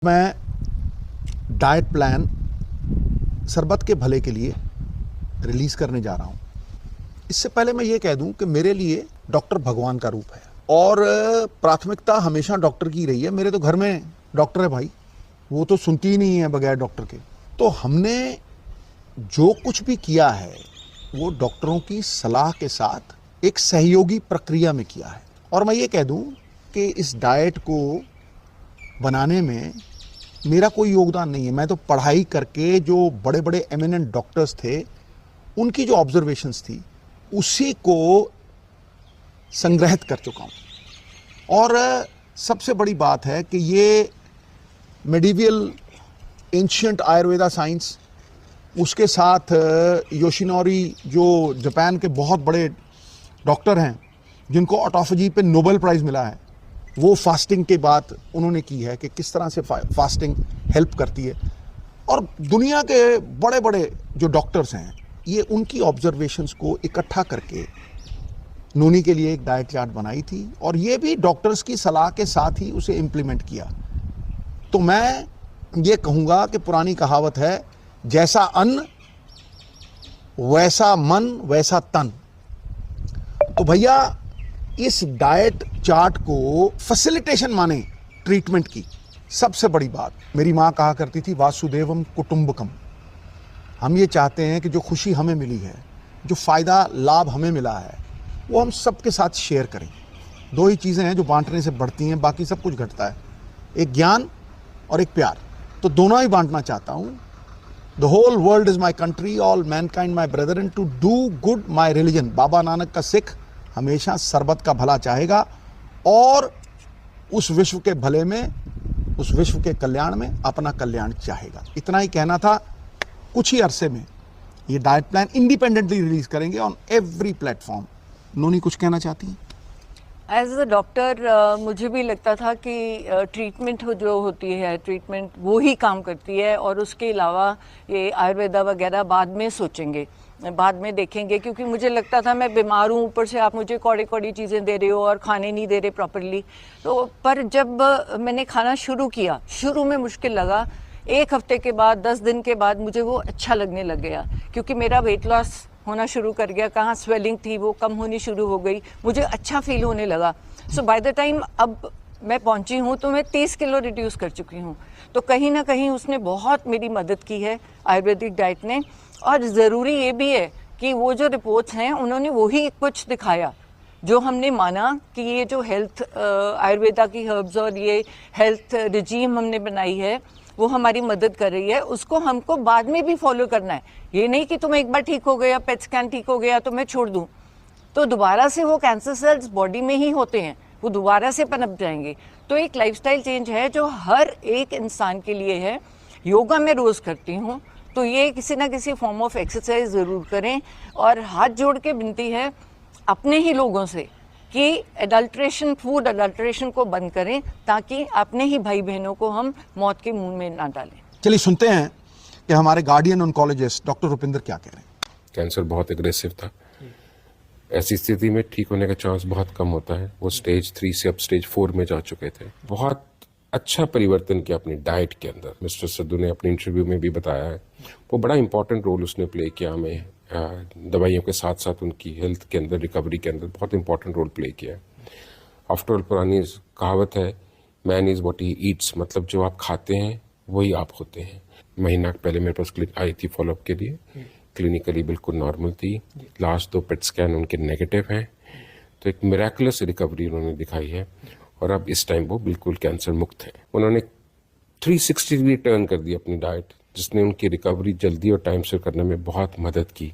मैं diet plan सरबत के भले के लिए रिलीज़ करने जा रहा हूँ। इससे पहले मैं ये कह दूँ कि मेरे लिए डॉक्टर भगवान का रूप है और प्राथमिकता हमेशा डॉक्टर की रही है। मेरे तो घर में डॉक्टर है भाई, वो तो सुनती ही नहीं है बगैर डॉक्टर के। तो हमने जो कुछ भी किया है वो डॉक्टरों की सलाह के साथ एक सहयोगी प्रक्रिया में किया है। और मैं ये कह दूँ कि इस डाइट को बनाने में मेरा कोई योगदान नहीं है। मैं तो पढ़ाई करके जो बड़े बड़े एमिनेंट डॉक्टर्स थे उनकी जो ऑब्जर्वेशंस थी उसी को संग्रहित कर चुका हूँ। और सबसे बड़ी बात है कि ये मेडिवियल एंशिएंट आयुर्वेदा साइंस, उसके साथ योशिनोरी जो जापान के बहुत बड़े डॉक्टर हैं जिनको ऑटोफेजी पे नोबेल प्राइज़ मिला है, वो फास्टिंग के बात उन्होंने की है कि किस तरह से फास्टिंग हेल्प करती है। और दुनिया के बड़े बड़े जो डॉक्टर्स हैं ये उनकी ऑब्जर्वेशंस को इकट्ठा करके नोनी के लिए एक डाइट चार्ट बनाई थी और ये भी डॉक्टर्स की सलाह के साथ ही उसे इम्प्लीमेंट किया। तो मैं ये कहूँगा कि पुरानी कहावत है, जैसा अन्न वैसा मन वैसा तन। तो भैया इस डाइट चार्ट को फैसिलिटेशन माने ट्रीटमेंट की। सबसे बड़ी बात मेरी माँ कहा करती थी, वासुदेवम कुटुंबकम। हम ये चाहते हैं कि जो खुशी हमें मिली है, जो फ़ायदा लाभ हमें मिला है, वो हम सबके साथ शेयर करें। दो ही चीज़ें हैं जो बांटने से बढ़ती हैं, बाकी सब कुछ घटता है, एक ज्ञान और एक प्यार। तो दोनों ही बांटना चाहता हूँ। The whole world is my country, all mankind my brother, and to do good my religion. Baba Nanak का सिख हमेशा सरबत का भला चाहेगा और उस विश्व के भले में, उस विश्व के कल्याण में अपना कल्याण चाहेगा। इतना ही कहना था। कुछ ही अरसे में ये डाइट प्लान इंडिपेंडेंटली रिलीज करेंगे ऑन एवरी प्लेटफॉर्म। नोनी कुछ कहना चाहती हैं? एज अ डॉक्टर मुझे भी लगता था कि ट्रीटमेंट जो होती है, ट्रीटमेंट वो ही काम करती है और उसके अलावा ये आयुर्वेदा वगैरह बाद में सोचेंगे, बाद में देखेंगे। क्योंकि मुझे लगता था मैं बीमार हूँ, ऊपर से आप मुझे कौड़ी कौड़ी चीज़ें दे रहे हो और खाने नहीं दे रहे प्रॉपरली। तो पर जब मैंने खाना शुरू किया, शुरू में मुश्किल लगा, 1 हफ्ते के बाद, 10 दिन के बाद मुझे वो अच्छा लगने लग गया क्योंकि मेरा वेट लॉस होना शुरू कर गया। कहाँ स्वेलिंग थी वो कम होनी शुरू हो गई, मुझे अच्छा फील होने लगा। सो बाय द टाइम अब मैं पहुंची हूँ तो मैं 30 किलो रिड्यूस कर चुकी हूँ। तो कहीं ना कहीं उसने बहुत मेरी मदद की है, आयुर्वेदिक डाइट ने। और ज़रूरी ये भी है कि वो जो रिपोर्ट्स हैं उन्होंने वही कुछ दिखाया जो हमने माना कि ये जो हेल्थ आयुर्वेदा की हर्ब्स और ये हेल्थ रिजीम हमने बनाई है वो हमारी मदद कर रही है, उसको हमको बाद में भी फॉलो करना है। ये नहीं कि तुम एक बार ठीक हो गया, पेट स्कैन ठीक हो गया तो मैं छोड़ दूं, तो दोबारा से वो कैंसर सेल्स बॉडी में ही होते हैं, वो दोबारा से पनप जाएंगे। तो एक लाइफस्टाइल चेंज है जो हर एक इंसान के लिए है। योगा मैं रोज़ करती हूँ, तो ये किसी ना किसी फॉर्म ऑफ एक्सरसाइज ज़रूर करें। और हाथ जोड़ के विनती है अपने ही लोगों से कि एडल्ट्रेशन, फूड एडल्ट्रेशन को बंद करें ताकि अपने ही भाई बहनों को हम मौत के मुंह में ना डालें। चलिए सुनते हैं कि हमारे गार्डियन ऑन्कोलॉजिस्ट डॉक्टर रुपिंदर क्या कह रहे हैं। कैंसर बहुत एग्रेसिव था। ऐसी स्थिति में ठीक होने का चांस बहुत कम होता है। वो स्टेज 3 से अब स्टेज 4 में जा चुके थे। बहुत अच्छा परिवर्तन किया अपनी डाइट के अंदर। मिस्टर सिद्धू ने अपने इंटरव्यू में भी बताया है, वो बड़ा इंपॉर्टेंट रोल उसने प्ले किया हमें दवाइयों के साथ साथ उनकी हेल्थ के अंदर, रिकवरी के अंदर बहुत इंपॉर्टेंट रोल प्ले किया है। आफ्टर ऑल पुरानी कहावत है, man is what he eats, मतलब जो आप खाते हैं वही आप होते हैं। महीना पहले मेरे पास आई थी फॉलोअप के लिए, क्लिनिकली बिल्कुल नॉर्मल थी। लास्ट 2 पेट स्कैन उनके नेगेटिव हैं, तो एक मिरेकुलस रिकवरी उन्होंने दिखाई है और अब इस टाइम वो बिल्कुल कैंसर मुक्त है। उन्होंने 360 डिग्री टर्न कर दी अपनी डाइट, जिसने उनकी रिकवरी जल्दी और टाइम से करने में बहुत मदद की।